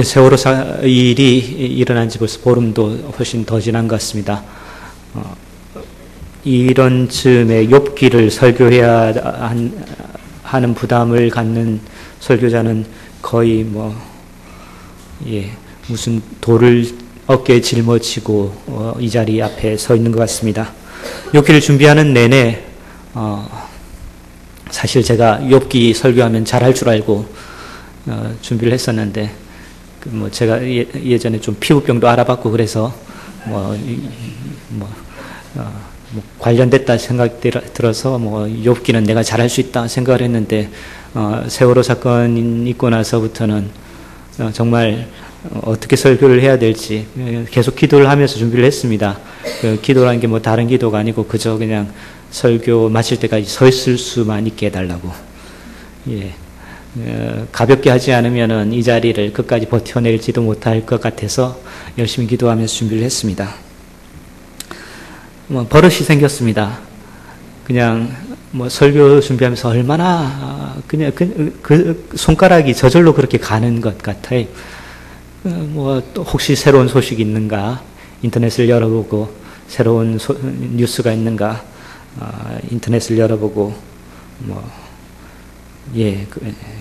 세월호 일이 일어난 지 벌써 보름도 훨씬 더 지난 것 같습니다. 이런 즈음에 욥기를 설교해야 하는 부담을 갖는 설교자는 거의 무슨 돌을 어깨에 짊어지고 이 자리 앞에 서 있는 것 같습니다. 욥기를 준비하는 내내 사실 제가 욥기 설교하면 잘할 줄 알고 준비를 했었는데 제가 예전에 좀 피부병도 알아봤고 그래서 관련됐다 생각이 들어서 욥기는 내가 잘할 수 있다 생각을 했는데 세월호 사건 있고 나서부터는 정말 어떻게 설교를 해야 될지 계속 기도를 하면서 준비를 했습니다. 기도라는 게 다른 기도가 아니고 그저 그냥 설교 마칠 때까지 서 있을 수만 있게 해달라고. 가볍게 하지 않으면은 이 자리를 끝까지 버텨낼지도 못할 것 같아서 열심히 기도하면서 준비를 했습니다. 버릇이 생겼습니다. 그냥 설교 준비하면서 얼마나 그냥 그 손가락이 저절로 그렇게 가는 것 같아요. 또 혹시 새로운 소식이 있는가 인터넷을 열어보고 새로운 뉴스가 있는가 인터넷을 열어보고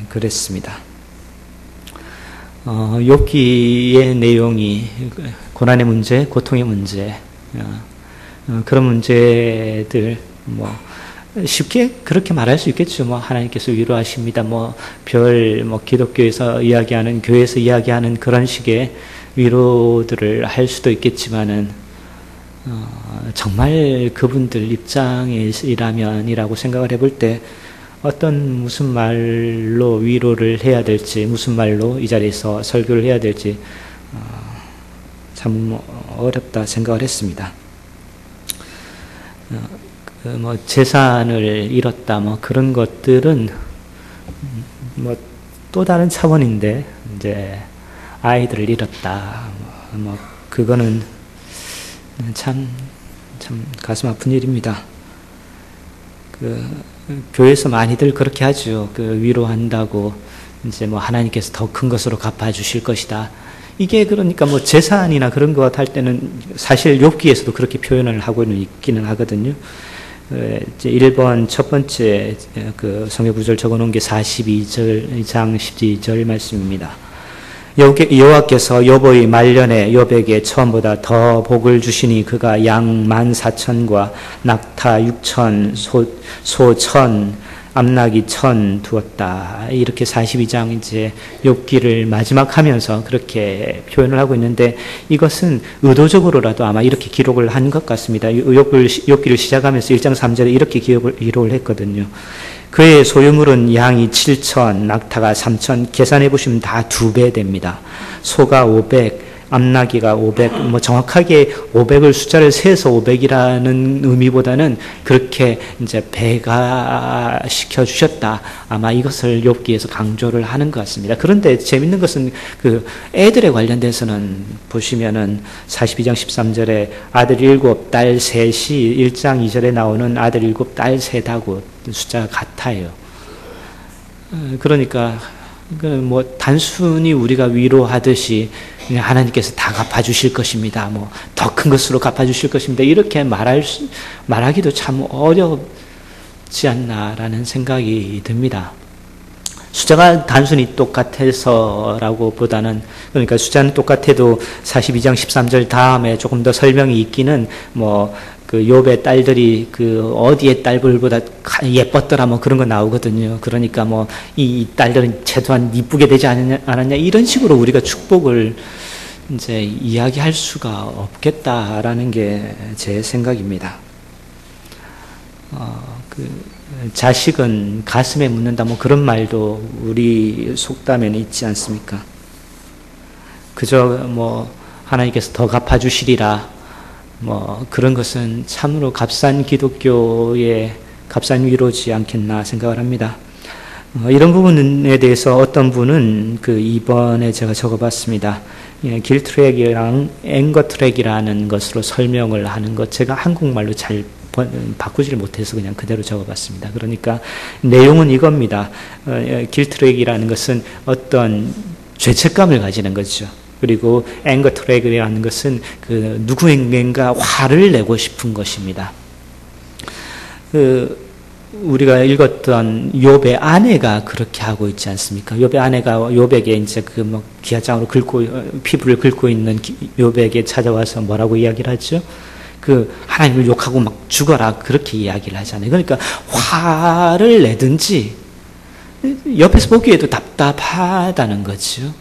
그랬습니다. 욥기의 내용이 고난의 문제, 고통의 문제, 그런 문제들 쉽게 그렇게 말할 수 있겠죠. 하나님께서 위로하십니다. 기독교에서 이야기하는, 교회에서 이야기하는 그런 식의 위로들을 할 수도 있겠지만은, 정말 그분들 입장이라면이라고 생각을 해볼 때, 무슨 말로 위로를 해야 될지, 무슨 말로 이 자리에서 설교를 해야 될지, 참 어렵다 생각을 했습니다. 재산을 잃었다, 그런 것들은, 또 다른 차원인데, 이제, 아이들을 잃었다, 그거는 참 가슴 아픈 일입니다. 교회에서 많이들 그렇게 하죠. 위로한다고, 이제 하나님께서 더 큰 것으로 갚아주실 것이다. 이게 그러니까 재산이나 그런 것 할 때는 사실 욥기에서도 그렇게 표현을 하고는 있기는 하거든요. 1번 첫 번째 성경 구절 적어놓은 게 42장 12절 말씀입니다. 여호와께서 욥의 말년에 욥에게 처음보다 더 복을 주시니 그가 양 14,000과 낙타 6,000, 소 1,000, 암나귀 1,000 두었다. 이렇게 42장 이제 욥기를 마지막 하면서 그렇게 표현을 하고 있는데 이것은 의도적으로라도 아마 이렇게 기록을 한 것 같습니다. 욥기를 시작하면서 1장 3절에 이렇게 기록을 했거든요. 그의 소유물은 양이 7,000, 낙타가 3,000, 계산해 보시면 다 2배 됩니다. 소가 500, 암나귀가 500, 정확하게 500을 숫자를 세서 500이라는 의미보다는 그렇게 이제 배가 시켜주셨다. 아마 이것을 욥기에서 강조를 하는 것 같습니다. 그런데 재밌는 것은 애들에 관련돼서는 보시면은 42장 13절에 아들 7, 딸 3이 1장 2절에 나오는 아들 7, 딸 3하고 숫자가 같아요. 그러니까 단순히 우리가 위로하듯이 하나님께서 다 갚아주실 것입니다. 더 큰 것으로 갚아주실 것입니다. 이렇게 말하기도 참 어렵지 않나라는 생각이 듭니다. 숫자가 단순히 똑같아서라고 보다는, 그러니까 숫자는 똑같아도 42장 13절 다음에 조금 더 설명이 있기는 욥의 딸들이 어디의 딸들보다 예뻤더라 그런 거 나오거든요. 그러니까 이 딸들은 최소한 이쁘게 되지 않았냐 이런 식으로 우리가 축복을 이제 이야기할 수가 없겠다라는 게 제 생각입니다. 자식은 가슴에 묻는다 그런 말도 우리 속담에는 있지 않습니까? 그저 하나님께서 더 갚아주시리라 그런 것은 참으로 값싼 기독교의 값싼 위로지 않겠나 생각을 합니다. 이런 부분에 대해서 어떤 분은 2번에 제가 적어봤습니다. 길트랙이랑 앵거트랙이라는 것으로 설명을 하는 것, 제가 한국말로 잘 바꾸지를 못해서 그냥 그대로 적어봤습니다. 그러니까 내용은 이겁니다. 길트랙이라는 것은 어떤 죄책감을 가지는 거죠. 그리고 앵거 트랙이라는 것은 그 누구에게인가 화를 내고 싶은 것입니다. 우리가 읽었던 욥의 아내가 그렇게 하고 있지 않습니까? 욥의 아내가 욥에게 이제 그 뭐 기아장으로 피부를 긁고 있는 욥에게 찾아와서 뭐라고 이야기를 하죠? 그 하나님을 욕하고 막 죽어라 그렇게 이야기를 하잖아요. 그러니까 화를 내든지 옆에서 보기에도 답답하다는 거죠.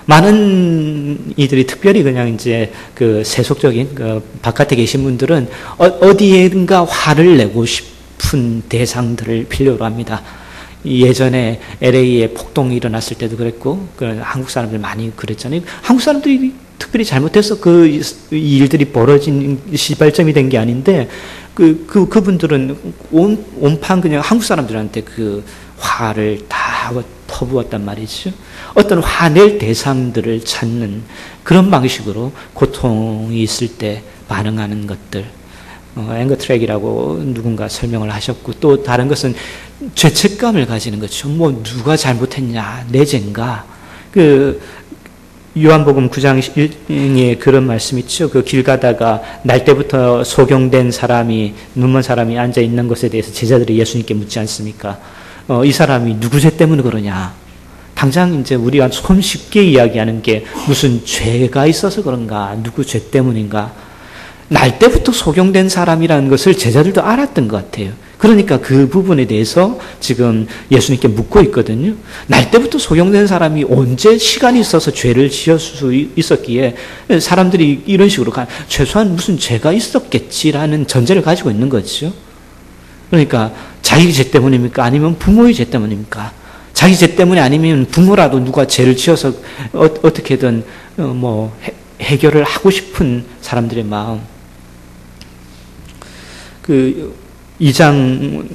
많은 이들이 특별히 그냥 이제 그 세속적인 그 바깥에 계신 분들은 어디에든가 화를 내고 싶은 대상들을 필요로 합니다. 예전에 LA에 폭동이 일어났을 때도 그랬고, 한국 사람들 많이 그랬잖아요. 한국 사람들이 특별히 잘못해서 그 일들이 벌어진 시발점이 된 게 아닌데, 그분들은 온판 그냥 한국 사람들한테 그 화를 다 퍼부었단 말이죠. 어떤 화낼 대상들을 찾는 그런 방식으로 고통이 있을 때 반응하는 것들. 앵거 트랙이라고 누군가 설명을 하셨고, 또 다른 것은 죄책감을 가지는 거죠. 뭐 누가 잘못했냐, 내 죄인가. 요한복음 9장 1에 그런 말씀 있죠. 그 길 가다가 날 때부터 소경된 사람이, 눈먼 사람이 앉아 있는 것에 대해서 제자들이 예수님께 묻지 않습니까? 이 사람이 누구 죄 때문에 그러냐? 당장 이제 우리가 손쉽게 이야기하는 게 무슨 죄가 있어서 그런가? 누구 죄 때문인가? 날 때부터 소경된 사람이라는 것을 제자들도 알았던 것 같아요. 그러니까 그 부분에 대해서 지금 예수님께 묻고 있거든요. 날 때부터 소경된 사람이 언제 시간이 있어서 죄를 지을 수 있었기에 사람들이 이런 식으로 최소한 무슨 죄가 있었겠지라는 전제를 가지고 있는 거죠. 그러니까 자기 죄 때문입니까? 아니면 부모의 죄 때문입니까? 자기 죄 때문에 아니면 부모라도 누가 죄를 지어서 어떻게든 해결을 하고 싶은 사람들의 마음. 2장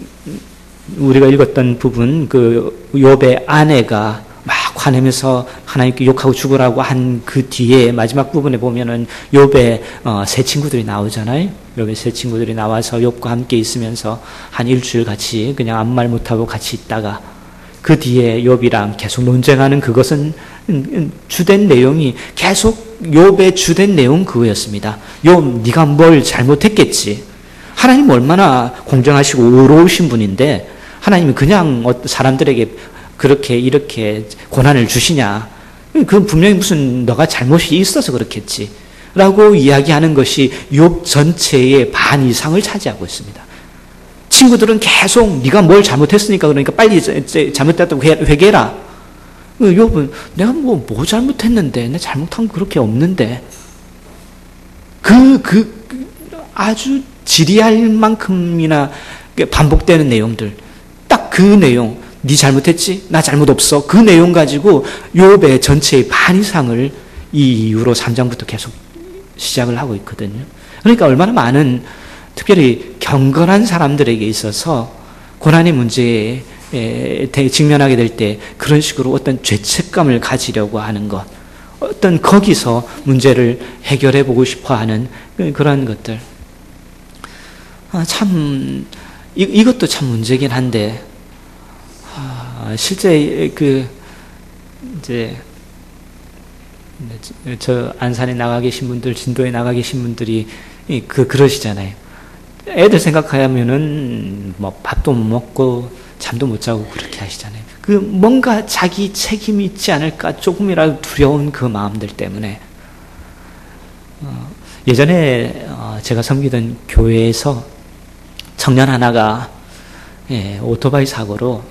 우리가 읽었던 부분, 욥의 아내가 막 화내면서 하나님께 욕하고 죽으라고 한 그 뒤에 마지막 부분에 보면은 욥의 세 친구들이 나오잖아요. 욥의 세 친구들이 나와서 욥과 함께 있으면서 한 일주일 같이 그냥 아무 말 못하고 같이 있다가 그 뒤에 욥이랑 계속 논쟁하는 그것은 주된 내용이 계속 욥의 주된 내용 그거였습니다. 욥, 네가 뭘 잘못했겠지. 하나님 얼마나 공정하시고 의로우신 분인데 하나님이 그냥 사람들에게 그렇게 이렇게 고난을 주시냐. 그건 분명히 무슨 너가 잘못이 있어서 그렇겠지. 라고 이야기하는 것이 욥 전체의 반 이상을 차지하고 있습니다. 친구들은 계속 네가 뭘 잘못했으니까 그러니까 빨리 잘못했다고 회개해라. 욥은 내가 뭐 잘못했는데 내 잘못한 거 그렇게 없는데 아주 지리할 만큼이나 반복되는 내용들, 딱 그 내용, 네 잘못했지? 나 잘못 없어. 그 내용 가지고 욥의 전체의 반 이상을 이 이후로 3장부터 계속 시작을 하고 있거든요. 그러니까 얼마나 많은 특별히 경건한 사람들에게 있어서 고난의 문제에 직면하게 될 때 그런 식으로 어떤 죄책감을 가지려고 하는 것, 어떤 거기서 문제를 해결해 보고 싶어 하는 그런 것들. 이것도 참 문제긴 한데, 실제 이제, 저 안산에 나가 계신 분들, 진도에 나가 계신 분들이 그러시잖아요. 애들 생각하면은 뭐 밥도 못 먹고 잠도 못 자고 그렇게 하시잖아요. 뭔가 자기 책임이 있지 않을까 조금이라도 두려운 그 마음들 때문에. 예전에 제가 섬기던 교회에서 청년 하나가 오토바이 사고로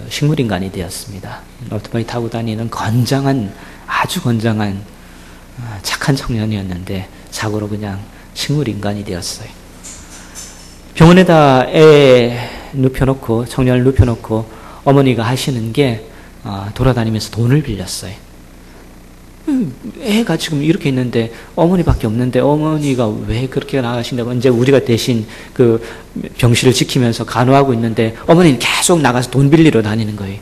식물인간이 되었습니다. 오토바이 타고 다니는 아주 건장한 착한 청년이었는데 사고로 그냥 식물인간이 되었어요. 병원에다 청년을 눕혀놓고 어머니가 하시는 게 돌아다니면서 돈을 빌렸어요. 애가 지금 이렇게 있는데 어머니밖에 없는데 어머니가 왜 그렇게 나가신다고 이제 우리가 대신 그 병실을 지키면서 간호하고 있는데 어머니는 계속 나가서 돈 빌리러 다니는 거예요.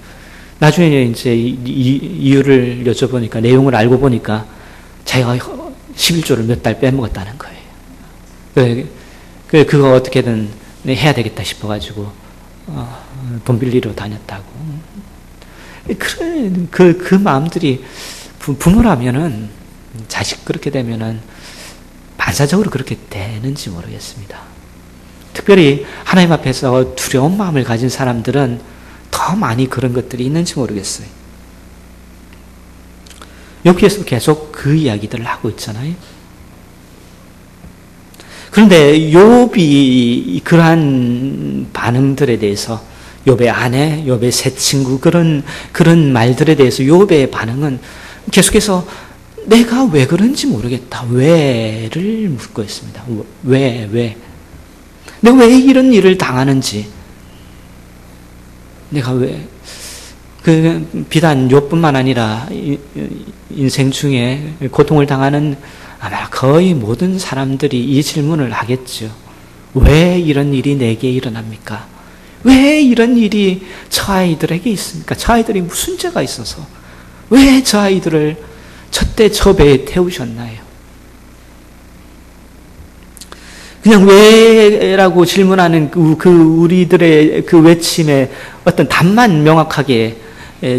나중에 이제 이유를 여쭤보니까 내용을 알고 보니까 자기가 11조를 몇 달 빼먹었다는 거예요. 그거 어떻게든 해야 되겠다 싶어가지고 돈 빌리러 다녔다고. 그 마음들이 부모라면은 자식 그렇게 되면은 반사적으로 그렇게 되는지 모르겠습니다. 특별히 하나님 앞에서 두려운 마음을 가진 사람들은 더 많이 그런 것들이 있는지 모르겠어요. 여기에서 계속 그 이야기들을 하고 있잖아요. 그런데 욥이 그러한 반응들에 대해서 욥의 아내, 욥의 새 친구 그런 말들에 대해서 욥의 반응은 계속해서 내가 왜 그런지 모르겠다. 왜를 묻고 있습니다. 왜? 내가 왜 이런 일을 당하는지. 내가 왜? 비단 욥뿐만 아니라 인생 중에 고통을 당하는 아마 거의 모든 사람들이 이 질문을 하겠죠. 왜 이런 일이 내게 일어납니까? 왜 이런 일이 저 아이들에게 있습니까? 저 아이들이 무슨 죄가 있어서 왜 저 아이들을 저때 저 배에 태우셨나요? 그냥 왜라고 질문하는 그 우리들의 그 외침에 어떤 답만 명확하게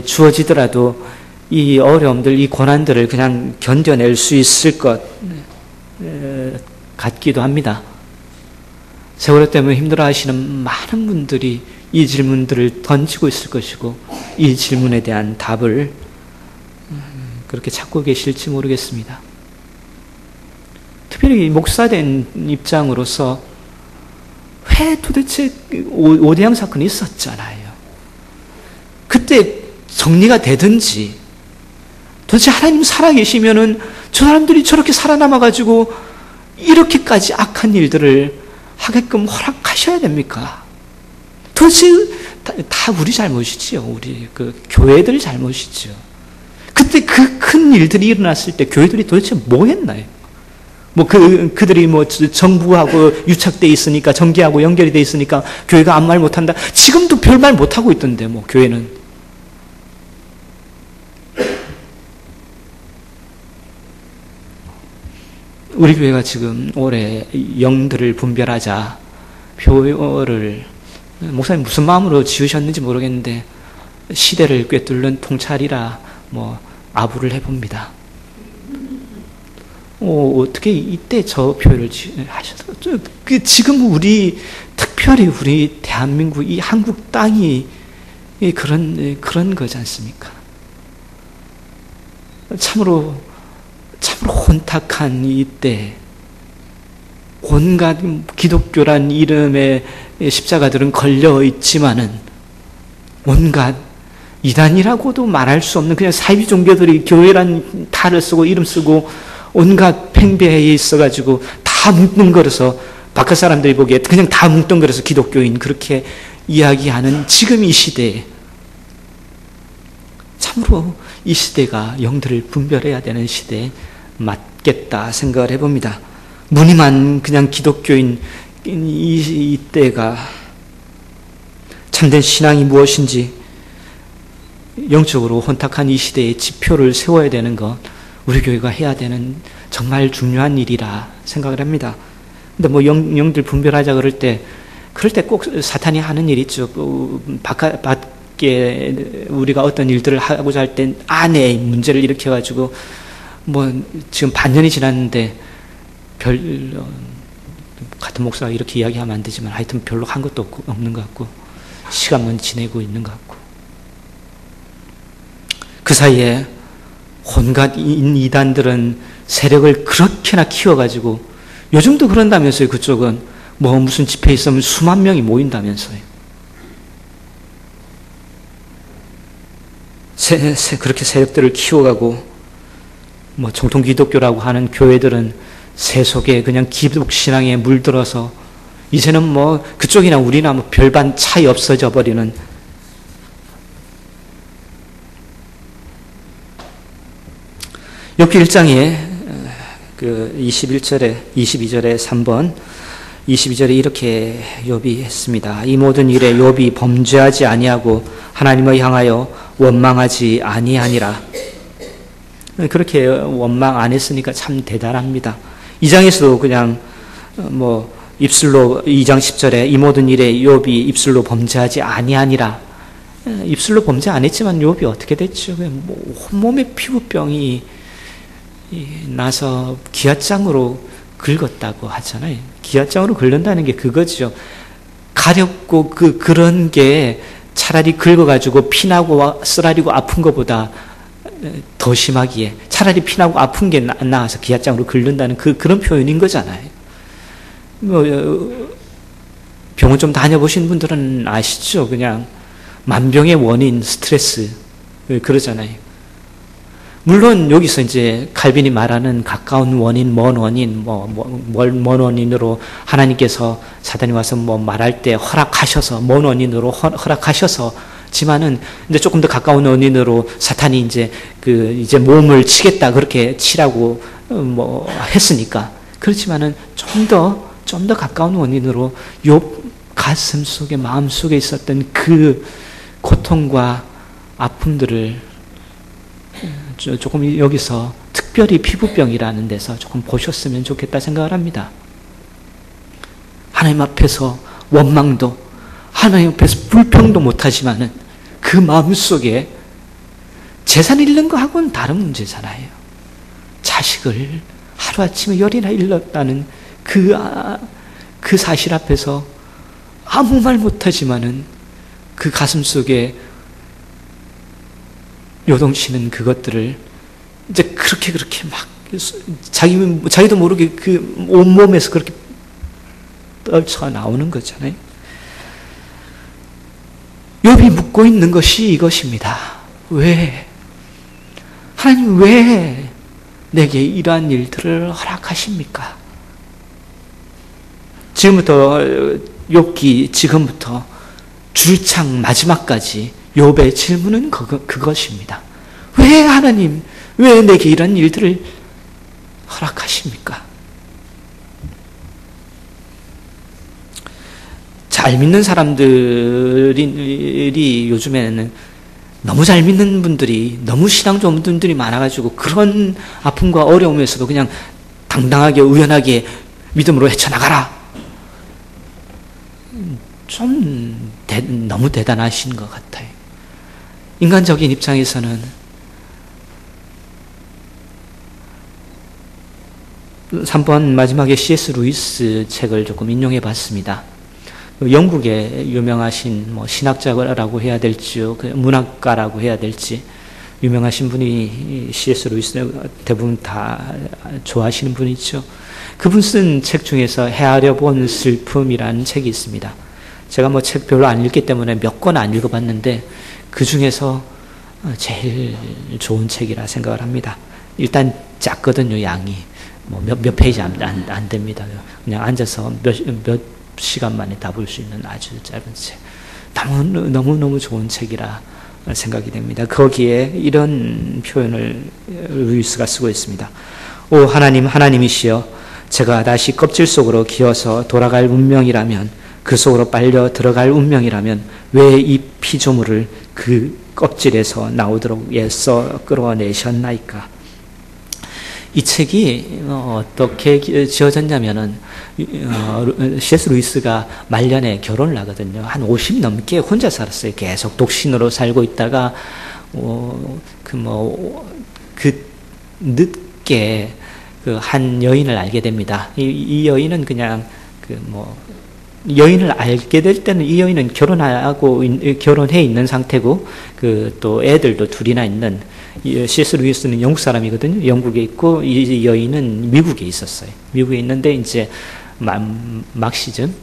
주어지더라도 이 어려움들, 이 고난들을 그냥 견뎌낼 수 있을 것 같기도 합니다. 세월호 때문에 힘들어하시는 많은 분들이 이 질문들을 던지고 있을 것이고 이 질문에 대한 답을 그렇게 찾고 계실지 모르겠습니다. 특별히 목사된 입장으로서 왜 도대체 오대양 사건이 있었잖아요. 그때 정리가 되든지 도대체 하나님 살아계시면은 저 사람들이 저렇게 살아남아가지고 이렇게까지 악한 일들을 하게끔 허락하셔야 됩니까? 도대체 다 우리 잘못이지요. 우리 교회들 잘못이죠. 그때 그 큰 일들이 일어났을 때 교회들이 도대체 뭐 했나요? 그들이 정부하고 유착돼 있으니까, 정계하고 연결이 돼 있으니까 교회가 아무 말 못한다. 지금도 별말 못하고 있던데, 교회는. 우리 교회가 지금 올해 영들을 분별하자 표어를 목사님 무슨 마음으로 지으셨는지 모르겠는데 시대를 꿰뚫는 통찰이라 아부를 해봅니다. 어떻게 이때 저 표현을 하셨어요? 지금 특별히 우리 대한민국, 이 한국 땅이 그런 거지 않습니까? 참으로 혼탁한 이때, 온갖 기독교란 이름의 십자가들은 걸려 있지만은, 온갖 이단이라고도 말할 수 없는 그냥 사이비 종교들이 교회란 탈을 쓰고 이름 쓰고 온갖 팽배해 있어가지고 다 뭉뚱거려서 바깥 사람들이 보기에 그냥 다 뭉뚱거려서 기독교인 그렇게 이야기하는 지금 이 시대에 참으로 이 시대가 영들을 분별해야 되는 시대에 맞겠다 생각을 해봅니다. 무늬만 그냥 기독교인 이때가 참된 신앙이 무엇인지 영적으로 혼탁한 이 시대에 지표를 세워야 되는 것, 우리 교회가 해야 되는 정말 중요한 일이라 생각을 합니다. 근데 영들 분별하자 그럴 때 꼭 사탄이 하는 일이 있죠. 밖에 우리가 어떤 일들을 하고자 할 땐 안에 문제를 일으켜가지고 지금 반년이 지났는데 같은 목사가 이렇게 이야기하면 안 되지만 하여튼 별로 한 것도 없는 것 같고 시간만 지내고 있는 것 같고 그 사이에 온갖 이단들은 세력을 그렇게나 키워가지고 요즘도 그런다면서요. 그쪽은 무슨 집회 있으면 수만 명이 모인다면서요. 그렇게 세력들을 키워가고 정통 기독교라고 하는 교회들은 새 속에 그냥 기독신앙에 물들어서 이제는 그쪽이나 우리나 별반 차이 없어져 버리는 욥기 1장에 22절에 3번 22절에 이렇게 욥이 했습니다. 이 모든 일에 욥이 범죄하지 아니하고 하나님을 향하여 원망하지 아니하니라. 그렇게 원망 안 했으니까 참 대단합니다. 2장에서도 그냥 입술로 2장 10절에 이 모든 일에 욥이 입술로 범죄하지 아니하니라 입술로 범죄 안 했지만 욥이 어떻게 됐죠? 뭐 온몸에 피부병이 나서 기아장으로 긁었다고 하잖아요. 기아장으로 긁는다는 게 그거죠. 가렵고 그런 게 차라리 긁어가지고 피나고 쓰라리고 아픈 것보다 더 심하기에 차라리 피나고 아픈 게 나아서 기아장으로 긁는다는 그런 표현인 거잖아요. 병원 좀 다녀보신 분들은 아시죠? 그냥 만병의 원인 스트레스 그러잖아요. 물론 여기서 이제 칼빈이 말하는 가까운 원인, 먼 원인, 먼 원인으로 하나님께서 사단이 와서 말할 때 허락하셔서 먼 원인으로 허락하셔서지만은 이제 조금 더 가까운 원인으로 사탄이 이제 이제 몸을 치겠다 그렇게 치라고 했으니까 그렇지만은 좀 더 가까운 원인으로 욥 가슴 속에 마음 속에 있었던 그 고통과 아픔들을 조금 여기서 특별히 피부병이라는 데서 조금 보셨으면 좋겠다 생각을 합니다. 하나님 앞에서 원망도 하나님 앞에서 불평도 못하지만은 그 마음속에 재산 잃는 거하고는 다른 문제잖아요. 자식을 하루아침에 열이나 잃었다는 그 사실 앞에서 아무 말 못하지만은 그 가슴 속에 요동치는 그것들을 이제 그렇게 막 자기도 모르게 그 온몸에서 그렇게 떨쳐 나오는 거잖아요. 욥이 묻고 있는 것이 이것입니다. 왜? 하나님 왜 내게 이러한 일들을 허락하십니까? 지금부터 욥기 지금부터 줄창 마지막까지 욥의 질문은 그것입니다. 왜 하나님, 왜 내게 이런 일들을 허락하십니까? 잘 믿는 사람들이 요즘에는 너무 잘 믿는 분들이, 너무 신앙 좋은 분들이 많아가지고 그런 아픔과 어려움에서도 그냥 당당하게, 의연하게 믿음으로 헤쳐나가라. 좀 너무 대단하신 것 같아요. 인간적인 입장에서는 3번 마지막에 C.S. 루이스 책을 조금 인용해 봤습니다. 영국의 유명하신 신학자라고 해야 될지, 문학가라고 해야 될지, 유명하신 분이 C.S. 루이스 대부분 다 좋아하시는 분이죠. 그분 쓴 책 중에서 헤아려 본 슬픔이라는 책이 있습니다. 제가 책 별로 안 읽기 때문에 몇 권 안 읽어봤는데 그 중에서 제일 좋은 책이라 생각을 합니다. 일단 작거든요, 양이. 몇 페이지 안 됩니다. 그냥 앉아서 몇 시간 만에 다 볼 수 있는 아주 짧은 책. 너무 좋은 책이라 생각이 됩니다. 거기에 이런 표현을 루이스가 쓰고 있습니다. 오 하나님, 하나님이시여, 제가 다시 껍질 속으로 기어서 돌아갈 운명이라면, 그 속으로 빨려 들어갈 운명이라면 왜 이 피조물을 그 껍질에서 나오도록 애써 끌어내셨나이까? 이 책이 어떻게 지어졌냐면은 C.S. 루이스가 말년에 결혼을 하거든요. 한 50 넘게 혼자 살았어요. 계속 독신으로 살고 있다가 늦게 한 여인을 알게 됩니다. 이 여인은 그냥 여인을 알게 될 때는 이 여인은 결혼해 있는 상태고 또 애들도 둘이나 있는, C.S. 루이스는 영국 사람이거든요. 영국에 있고 이 여인은 미국에 있었어요. 미국에 있는데 이제 막시즘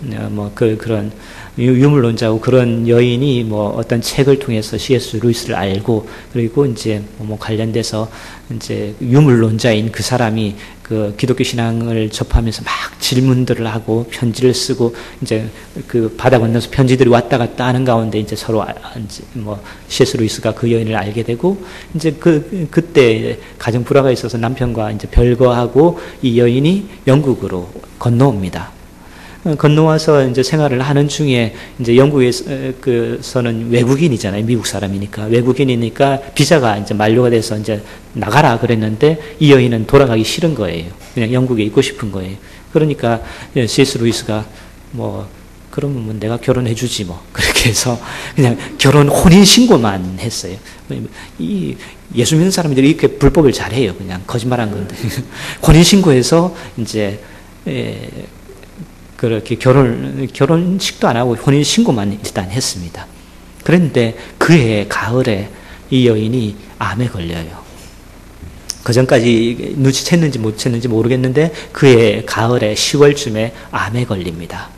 그런 유물론자고 그런 여인이 어떤 책을 통해서 C.S. 루이스를 알고, 그리고 이제 관련돼서 이제 유물론자인 그 사람이 그 기독교 신앙을 접하면서 막 질문들을 하고 편지를 쓰고 이제 그 바다 건너서 편지들이 왔다 갔다 하는 가운데 이제 서로 C.S. 루이스가 그 여인을 알게 되고, 이제 그때 가정 불화가 있어서 남편과 이제 별거하고 이 여인이 영국으로 건너옵니다. 건너와서 이제 생활을 하는 중에 이제 영국에서는 외국인이잖아요. 미국 사람이니까. 외국인이니까 비자가 이제 만료가 돼서 이제 나가라 그랬는데 이 여인은 돌아가기 싫은 거예요. 그냥 영국에 있고 싶은 거예요. 그러니까 C.S. 루이스가 그러면 뭐 내가 결혼해 주지 뭐. 그렇게 해서 그냥 결혼 혼인 신고만 했어요. 이 예수 믿는 사람들이 이렇게 불법을 잘해요. 그냥 거짓말한 건데. 혼인 신고해서 이제 그렇게 결혼식도 안 하고 혼인 신고만 일단 했습니다. 그런데 그해 가을에 이 여인이 암에 걸려요. 그 전까지 눈치챘는지 못 챘는지 모르겠는데 그해 가을에 10월쯤에 암에 걸립니다.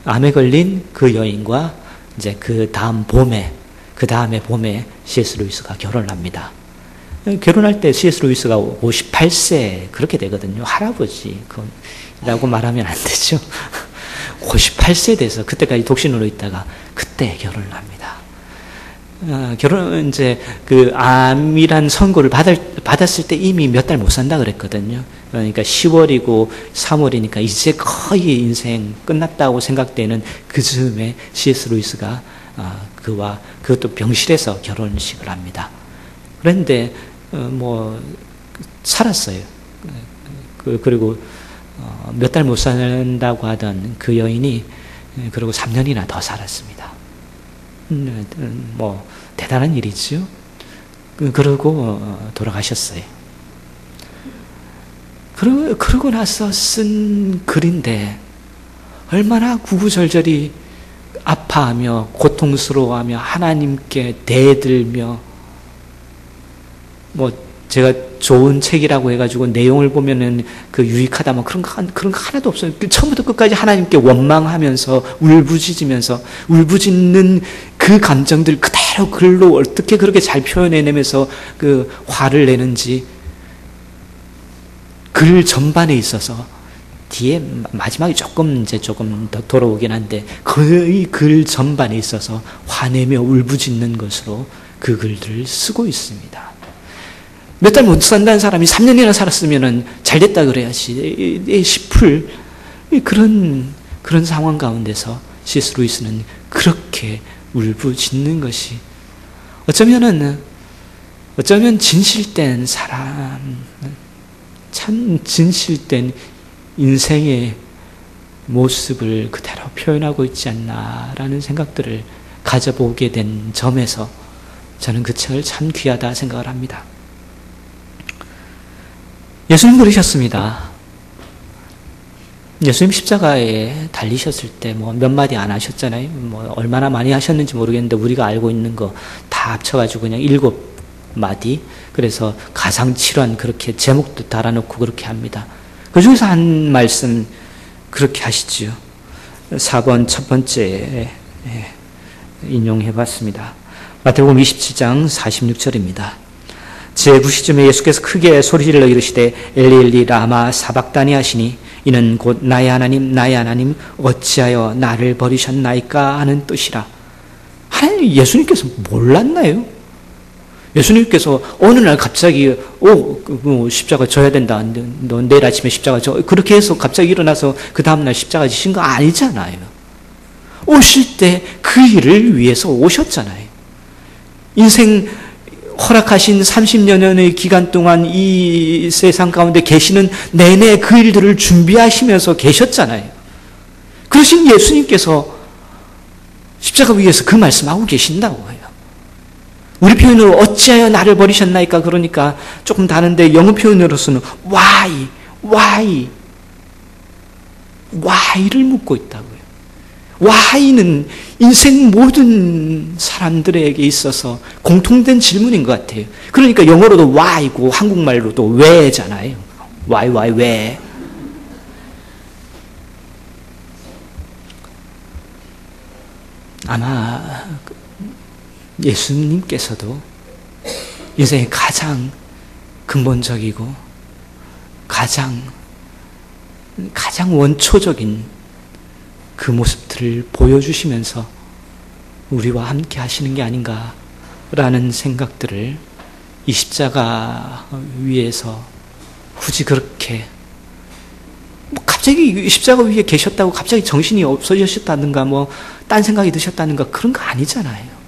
암에 걸린 그 여인과 이제 그 다음에 봄에 C.S. 루이스가 결혼을 합니다. 결혼할 때 C.S. 루이스가 58세 그렇게 되거든요. 할아버지라고 말하면 안 되죠. 58세 돼서 그때까지 독신으로 있다가 그때 결혼을 합니다. 이제 그 암이란 선고를 받았을 때 이미 몇 달 못 산다 그랬거든요. 그러니까 10월이고 3월이니까 이제 거의 인생 끝났다고 생각되는 그 즈음에 C.S. 루이스가 그것도 병실에서 결혼식을 합니다. 그런데 살았어요. 그리고 몇 달 못 산다고 하던 그 여인이 그리고 3년이나 더 살았습니다. 대단한 일이죠. 그러고 돌아가셨어요. 그러고 나서 쓴 글인데 얼마나 구구절절히 아파하며 고통스러워하며 하나님께 대들며 제가 좋은 책이라고 해가지고 내용을 보면은 그 유익하다 그런 거 하나도 없어요. 처음부터 끝까지 하나님께 원망하면서 울부짖는 그 감정들 그대로 글로 어떻게 그렇게 잘 표현해내면서 그 화를 내는지 글 전반에 있어서 뒤에 마지막에 조금 더 돌아오긴 한데 거의 글 전반에 있어서 화내며 울부짖는 것으로 그 글들을 쓰고 있습니다. 몇 달 못 산다는 사람이 3년이나 살았으면 잘 됐다 그래야지 싶을 그런 상황 가운데서 C.S. 루이스는 그렇게 울부짖는 것이 어쩌면 진실된 사람, 참 진실된 인생의 모습을 그대로 표현하고 있지 않나라는 생각들을 가져보게 된 점에서 저는 그 책을 참 귀하다 생각을 합니다. 예수님 그러셨습니다. 예수님 십자가에 달리셨을 때 몇 마디 안 하셨잖아요. 얼마나 많이 하셨는지 모르겠는데 우리가 알고 있는 거 다 합쳐가지고 그냥 7마디. 그래서 가상칠환 그렇게 제목도 달아놓고 그렇게 합니다. 그 중에서 한 말씀 그렇게 하시지요. 4번 첫 번째 인용해봤습니다. 마태복음 27장 46절입니다. 제9시쯤에 예수께서 크게 소리질러 이르시되 엘리 엘리 라마 사박다니 하시니 이는 곧 나의 하나님 어찌하여 나를 버리셨나이까 하는 뜻이라. 하나님 예수님께서 몰랐나요? 예수님께서 어느 날 갑자기 십자가 져야 된다. 너 내일 아침에 십자가 져. 그렇게 해서 갑자기 일어나서 그 다음날 십자가 지신 거 아니잖아요. 오실 때 그 일을 위해서 오셨잖아요. 인생 허락하신 30여 년의 기간 동안 이 세상 가운데 계시는 내내 그 일들을 준비하시면서 계셨잖아요. 그러신 예수님께서 십자가 위에서 그 말씀하고 계신다고 해요. 우리 표현으로 어찌하여 나를 버리셨나이까 그러니까 조금 다른데 영어 표현으로서는 why를 묻고 있다고요. why는 인생 모든 사람들에게 있어서 공통된 질문인 것 같아요. 그러니까 영어로도 why고 한국말로도 왜잖아요. why 왜. 아마 예수님께서도 인생의 가장 근본적이고 가장 원초적인 그 모습들을 보여주시면서 우리와 함께 하시는 게 아닌가라는 생각들을 이 십자가 위에서 굳이 그렇게 갑자기 십자가 위에 계셨다고 갑자기 정신이 없어지셨다든가 딴 생각이 드셨다든가 그런 거 아니잖아요.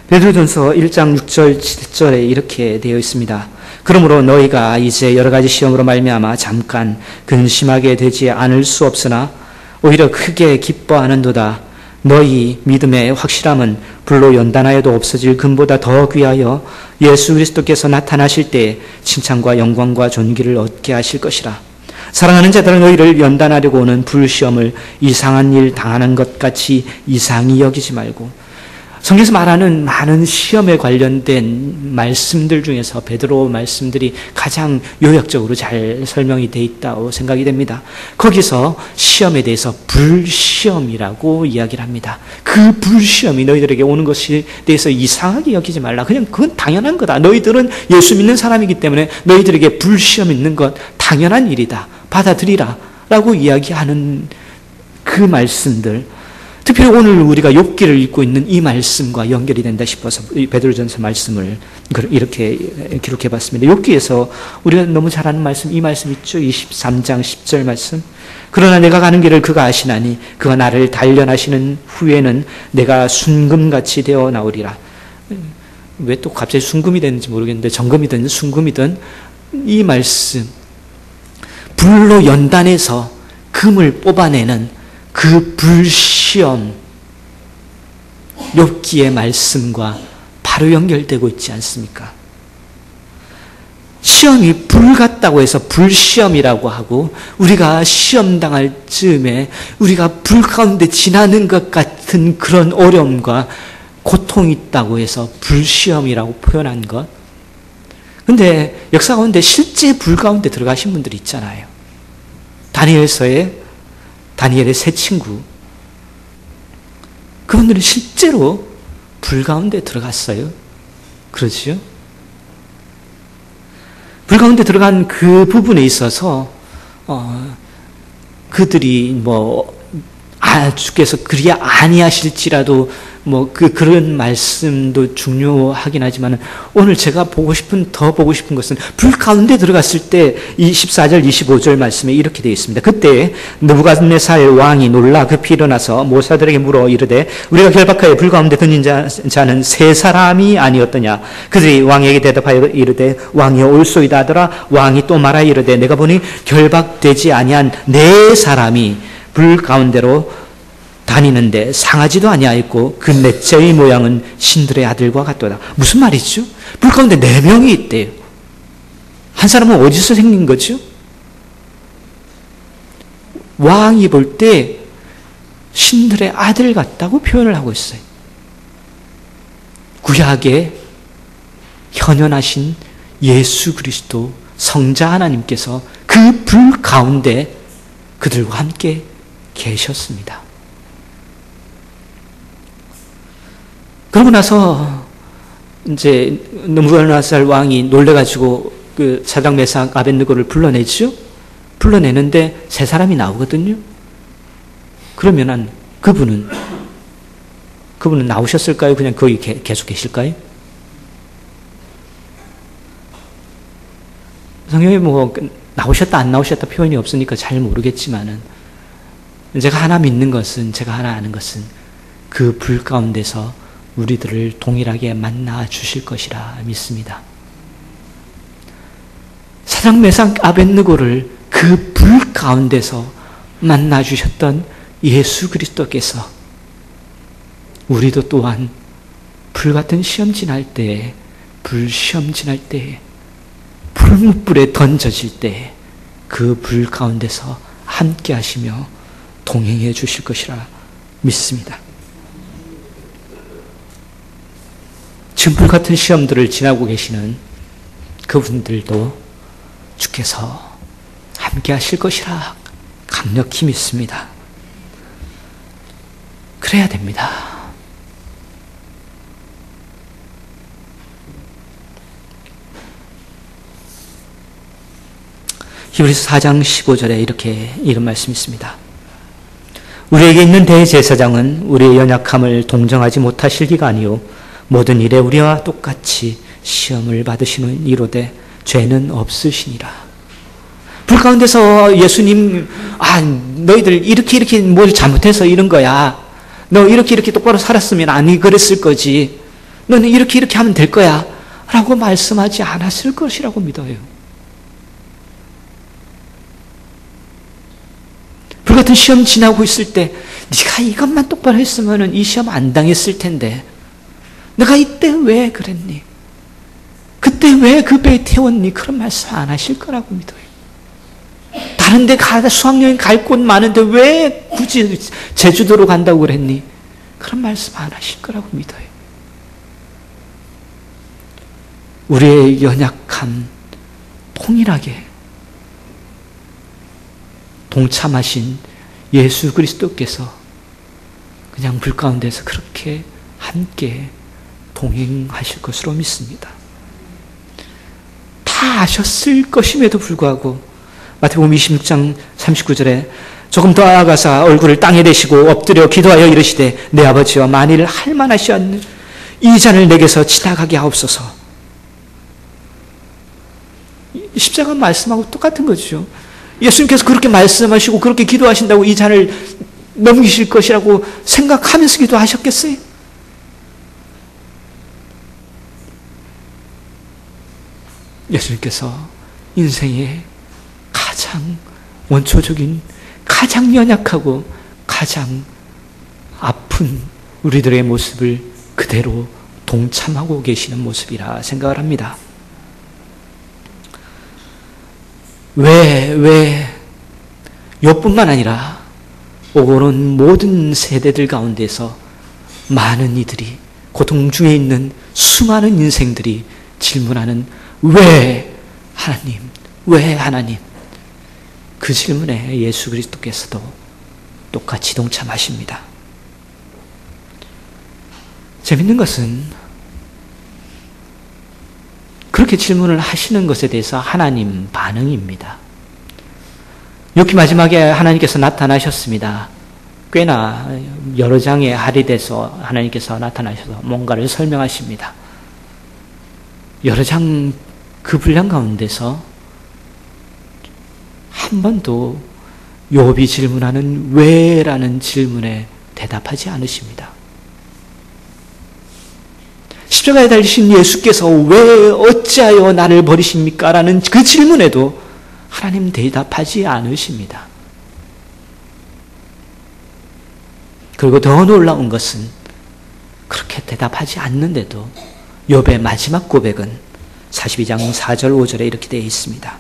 베드로전서 1장 6절 7절에 이렇게 되어 있습니다. 그러므로 너희가 이제 여러 가지 시험으로 말미암아 잠깐 근심하게 되지 않을 수 없으나 오히려 크게 기뻐하는도다. 너희 믿음의 확실함은 불로 연단하여도 없어질 금보다 더 귀하여 예수 그리스도께서 나타나실 때에 칭찬과 영광과 존귀를 얻게 하실 것이라. 사랑하는 자들은 너희를 연단하려고 오는 불시험을 이상한 일 당하는 것 같이 이상히 여기지 말고, 성경에서 말하는 많은 시험에 관련된 말씀들 중에서 베드로 말씀들이 가장 요약적으로 잘 설명이 되어 있다고 생각이 됩니다. 거기서 시험에 대해서 불시험이라고 이야기를 합니다. 그 불시험이 너희들에게 오는 것에 대해서 이상하게 여기지 말라. 그냥 그건 당연한 거다. 너희들은 예수 믿는 사람이기 때문에 너희들에게 불시험 있는 것 당연한 일이다. 받아들이라 라고 이야기하는 그 말씀들, 특별히 오늘 우리가 욥기를 읽고 있는 이 말씀과 연결이 된다 싶어서 베드로전서 말씀을 이렇게 기록해 봤습니다. 욥기에서 우리가 너무 잘 아는 말씀, 이 말씀 있죠? 23장 10절 말씀. 그러나 내가 가는 길을 그가 아시나니 그가 나를 단련하시는 후에는 내가 순금같이 되어 나오리라. 왜 또 갑자기 순금이 되는지 모르겠는데, 정금이든 순금이든 이 말씀, 불로 연단해서 금을 뽑아내는 그 불시험, 욥기의 말씀과 바로 연결되고 있지 않습니까? 시험이 불 같다고 해서 불시험이라고 하고, 우리가 시험 당할 즈음에 우리가 불 가운데 지나는 것 같은 그런 어려움과 고통이 있다고 해서 불시험이라고 표현한 것. 근데 역사 가운데 실제 불 가운데 들어가신 분들이 있잖아요. 다니엘의 세 친구, 그분들은 실제로 불 가운데 들어갔어요. 그렇죠? 불 가운데 들어간 그 부분에 있어서 그들이 주께서 그리 아니하실지라도 그런 말씀도 중요하긴 하지만, 오늘 제가 더 보고 싶은 것은 불 가운데 들어갔을 때 이 14절 25절 말씀에 이렇게 되어 있습니다. 그때 느부갓네살 왕이 놀라 급히 일어나서 모사들에게 물어 이르되 우리가 결박하여 불 가운데 던진 자는 세 사람이 아니었더냐. 그들이 왕에게 대답하여 이르되 왕이여 올소이다 하더라. 왕이 또 말하여 이르되 내가 보니 결박되지 아니한 네 사람이 불 가운데로 다니는데 상하지도 아니하였고 그 넷째의 모양은 신들의 아들과 같도다. 무슨 말이죠? 불 가운데 4명이 있대요. 한 사람은 어디서 생긴 거죠? 왕이 볼 때 신들의 아들 같다고 표현을 하고 있어요. 구약에 현현하신 예수 그리스도 성자 하나님께서 그 불 가운데 그들과 함께 계셨습니다. 그러고 나서 이제 느부갓네살 왕이 놀래가지고 그 사드락 메삭 아벳느고를 불러내죠. 불러내는데 세 사람이 나오거든요. 그러면은 그분은 나오셨을까요? 그냥 거기 계속 계실까요? 성경에 나오셨다 안 나오셨다 표현이 없으니까 잘 모르겠지만은, 제가 하나 믿는 것은, 제가 하나 아는 것은 그 불 가운데서 우리들을 동일하게 만나 주실 것이라 믿습니다. 사드락 메삭 아벳느고를 그 불 가운데서 만나 주셨던 예수 그리스도께서 우리도 또한 불같은 시험 지날 때에, 불시험 지날 때에, 풀무불에 던져질 때에 그 불 가운데서 함께 하시며 동행해 주실 것이라 믿습니다. 지금 불같은 시험들을 지나고 계시는 그분들도 주께서 함께 하실 것이라 강력히 믿습니다. 그래야 됩니다. 히브리서 4장 15절에 이런 말씀이 있습니다. 우리에게 있는 대제사장은 우리의 연약함을 동정하지 못하실기가 아니요 모든 일에 우리와 똑같이 시험을 받으시는 이로되 죄는 없으시니라. 불 가운데서 예수님, 너희들 이렇게 뭘 잘못해서 이런 거야. 너 이렇게 똑바로 살았으면 아니 그랬을 거지. 너는 이렇게 하면 될 거야. 라고 말씀하지 않았을 것이라고 믿어요. 불 같은 시험 지나고 있을 때 네가 이것만 똑바로 했으면 이 시험 안 당했을 텐데 내가 이때 왜 그랬니? 그때 왜 그 배에 태웠니? 그런 말씀 안 하실 거라고 믿어요. 다른 데 수학여행 갈 곳 많은데 왜 굳이 제주도로 간다고 그랬니? 그런 말씀 안 하실 거라고 믿어요. 우리의 연약함 동일하게 동참하신 예수 그리스도께서 그냥 불 가운데서 그렇게 함께 동행하실 것으로 믿습니다. 다 아셨을 것임에도 불구하고 마태복음 26장 39절에 조금 더 나아가사 얼굴을 땅에 대시고 엎드려 기도하여 이르시되 내 아버지여 만일 할만하시었는 이 잔을 내게서 지나가게 하옵소서. 십자가 말씀하고 똑같은 거죠. 예수님께서 그렇게 말씀하시고 그렇게 기도하신다고 이 잔을 넘기실 것이라고 생각하면서 기도하셨겠어요? 예수님께서 인생의 가장 원초적인, 가장 연약하고 가장 아픈 우리들의 모습을 그대로 동참하고 계시는 모습이라 생각을 합니다. 왜 욥뿐만 아니라 오고는 모든 세대들 가운데서 많은 이들이 고통 중에 있는 수많은 인생들이 질문하는 왜 하나님, 왜 하나님? 그 질문에 예수 그리스도께서도 똑같이 동참하십니다. 재밌는 것은 그렇게 질문을 하시는 것에 대해서 하나님 반응입니다. 욥기 마지막에 하나님께서 나타나셨습니다. 꽤나 여러 장에 할애돼서 하나님께서 나타나셔서 뭔가를 설명하십니다. 여러 장 그 분량 가운데서 한 번도 욥이 질문하는 왜라는 질문에 대답하지 않으십니다. 십자가에 달리신 예수께서 왜 어찌하여 나를 버리십니까? 라는 그 질문에도 하나님 대답하지 않으십니다. 그리고 더 놀라운 것은 그렇게 대답하지 않는데도 욥의 마지막 고백은 42장 4절 5절에 이렇게 되어 있습니다.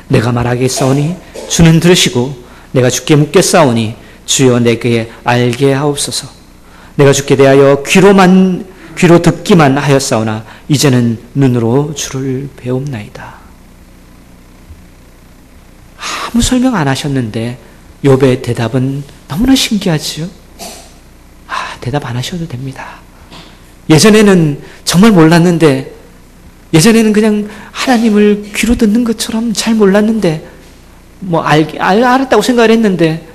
내가 말하겠사오니 주는 들으시고 내가 주께 묻겠사오니 주여 내게 알게 하옵소서. 내가 주께 대하여 귀로 듣기만 하였사오나 이제는 눈으로 주를 배웁나이다. 아무 설명 안 하셨는데 욥의 대답은 너무나 신기하지요. 대답 안 하셔도 됩니다. 예전에는 정말 몰랐는데, 예전에는 그냥 하나님을 귀로 듣는 것처럼 잘 몰랐는데, 알았다고 생각을 했는데,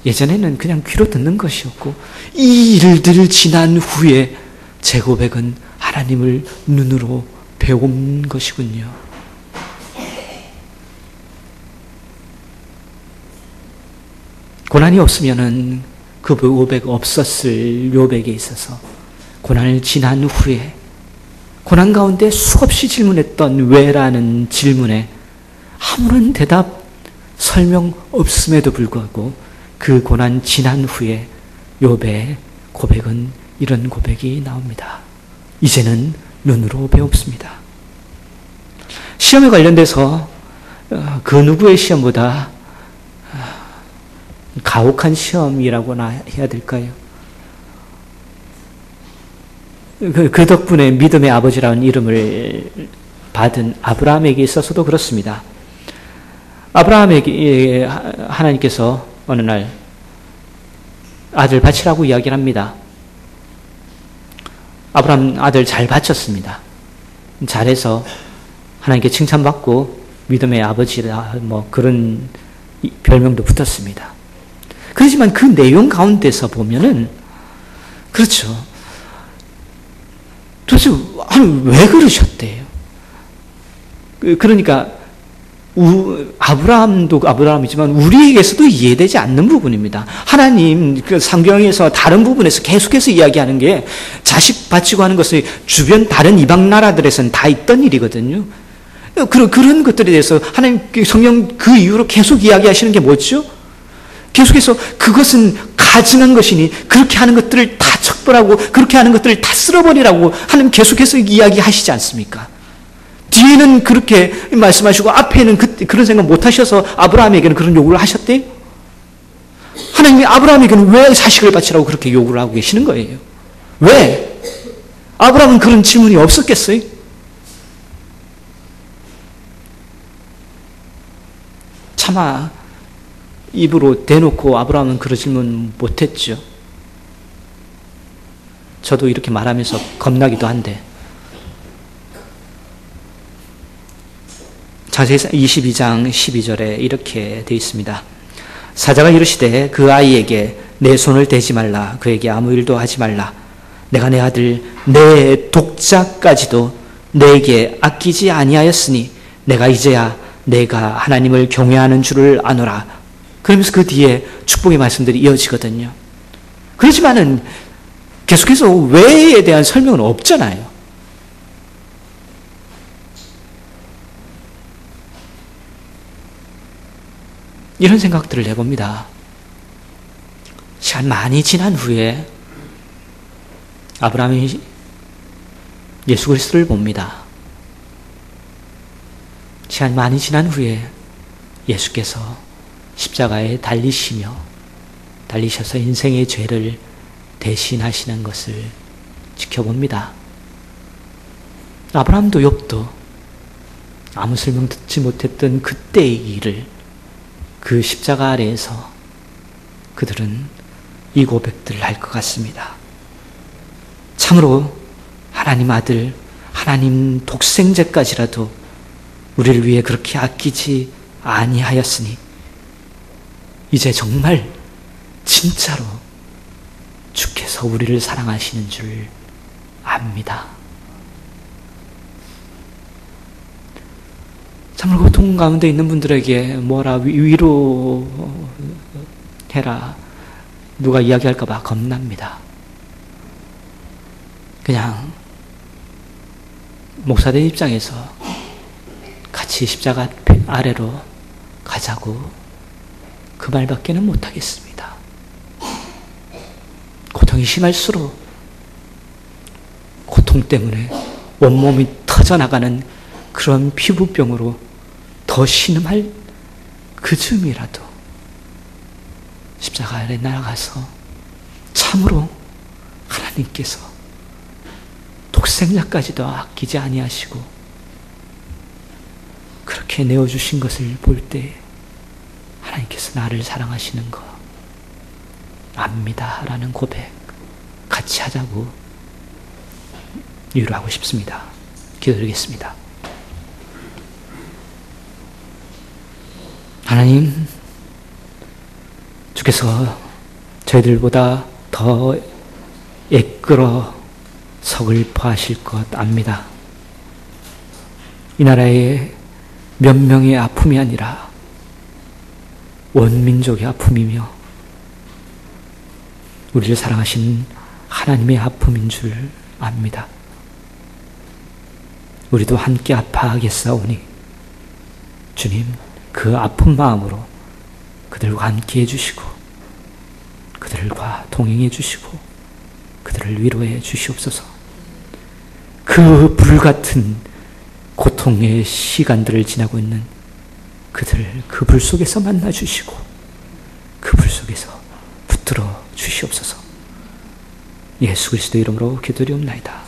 예전에는 그냥 귀로 듣는 것이었고, 이 일들을 지난 후에 제 고백은 하나님을 눈으로 배운 것이군요. 고난이 없으면은 그 고백 없었을 욥에게 있어서 고난을 지난 후에 고난 가운데 수없이 질문했던 왜라는 질문에 아무런 대답, 설명 없음에도 불구하고 그 고난 지난 후에 욥의 고백은 이런 고백이 나옵니다. 이제는 눈으로 배웁습니다. 시험에 관련돼서 그 누구의 시험보다 가혹한 시험이라고나 해야 될까요? 그 덕분에 믿음의 아버지라는 이름을 받은 아브라함에게 있어서도 그렇습니다. 아브라함에게 하나님께서 어느 날 아들 바치라고 이야기를 합니다. 아브라함 아들 잘 바쳤습니다. 잘해서 하나님께 칭찬받고 믿음의 아버지라 그런 별명도 붙었습니다. 그렇지만 그 내용 가운데서 보면은 그렇죠. 도대체 왜 그러셨대요? 그러니까 아브라함도 아브라함이지만 우리에게서도 이해되지 않는 부분입니다. 하나님 그 성경에서 다른 부분에서 계속해서 이야기하는 게 자식 바치고 하는 것을 주변 다른 이방 나라들에서는 다 있던 일이거든요. 그런 것들에 대해서 하나님 성경 그 이후로 계속 이야기하시는 게 뭐죠? 계속해서 그것은 가증한 것이니 그렇게 하는 것들을 다 척벌하고 그렇게 하는 것들을 다 쓸어버리라고 하나님 계속해서 이야기하시지 않습니까? 뒤에는 그렇게 말씀하시고 앞에는 그런 생각 못 하셔서 아브라함에게는 그런 요구를 하셨대? 하나님이 아브라함에게는 왜 자식을 바치라고 그렇게 요구를 하고 계시는 거예요? 왜? 아브라함은 그런 질문이 없었겠어요? 차마 입으로 대놓고 아브라함은 그런 질문 못했죠. 저도 이렇게 말하면서 겁나기도 한데. 창세기 22장 12절에 이렇게 되어 있습니다. 사자가 이르시되 그 아이에게 내 손을 대지 말라. 그에게 아무 일도 하지 말라. 내가 내 아들 내 독자까지도 내게 아끼지 아니하였으니 내가 이제야 내가 하나님을 경외하는 줄을 아노라. 그러면서 그 뒤에 축복의 말씀들이 이어지거든요. 그렇지만은 계속해서 왜에 대한 설명은 없잖아요. 이런 생각들을 해봅니다. 시간 많이 지난 후에 아브라함이 예수 그리스도를 봅니다. 시간 많이 지난 후에 예수께서 십자가에 달리셔서 인생의 죄를 대신하시는 것을 지켜봅니다. 아브라함도 욥도 아무 설명 듣지 못했던 그때의 일을 그 십자가 아래에서 그들은 이 고백들을 할 것 같습니다. 참으로 하나님 아들, 하나님 독생자까지라도 우리를 위해 그렇게 아끼지 아니하였으니 이제 정말 진짜로 주께서 우리를 사랑하시는 줄 압니다. 참으로 고통 가운데 있는 분들에게 뭐라 위로해라 누가 이야기할까 봐 겁납니다. 그냥 목사들 입장에서 같이 십자가 아래로 가자고 그 말밖에는 못하겠습니다. 고통이 심할수록 고통 때문에 온몸이 터져나가는 그런 피부병으로 더 신음할 그 즈음이라도 십자가 아래 날아가서 참으로 하나님께서 독생자까지도 아끼지 아니하시고 그렇게 내어주신 것을 볼 때 하나님께서 나를 사랑하시는 거 압니다 라는 고백 같이 하자고 위로하고 싶습니다. 기도드리겠습니다. 하나님, 주께서 저희들보다 더 애끌어 서글퍼하실 것 압니다. 이 나라의 몇 명의 아픔이 아니라 온 민족의 아픔이며 우리를 사랑하신 하나님의 아픔인 줄 압니다. 우리도 함께 아파하겠사오니 주님 그 아픈 마음으로 그들과 함께 해주시고 그들과 동행해 주시고 그들을 위로해 주시옵소서. 그 불같은 고통의 시간들을 지나고 있는 그들 그 불 속에서 만나 주시고 그 불 속에서 붙들어 주시옵소서. 예수 그리스도 이름으로 기도드리옵나이다.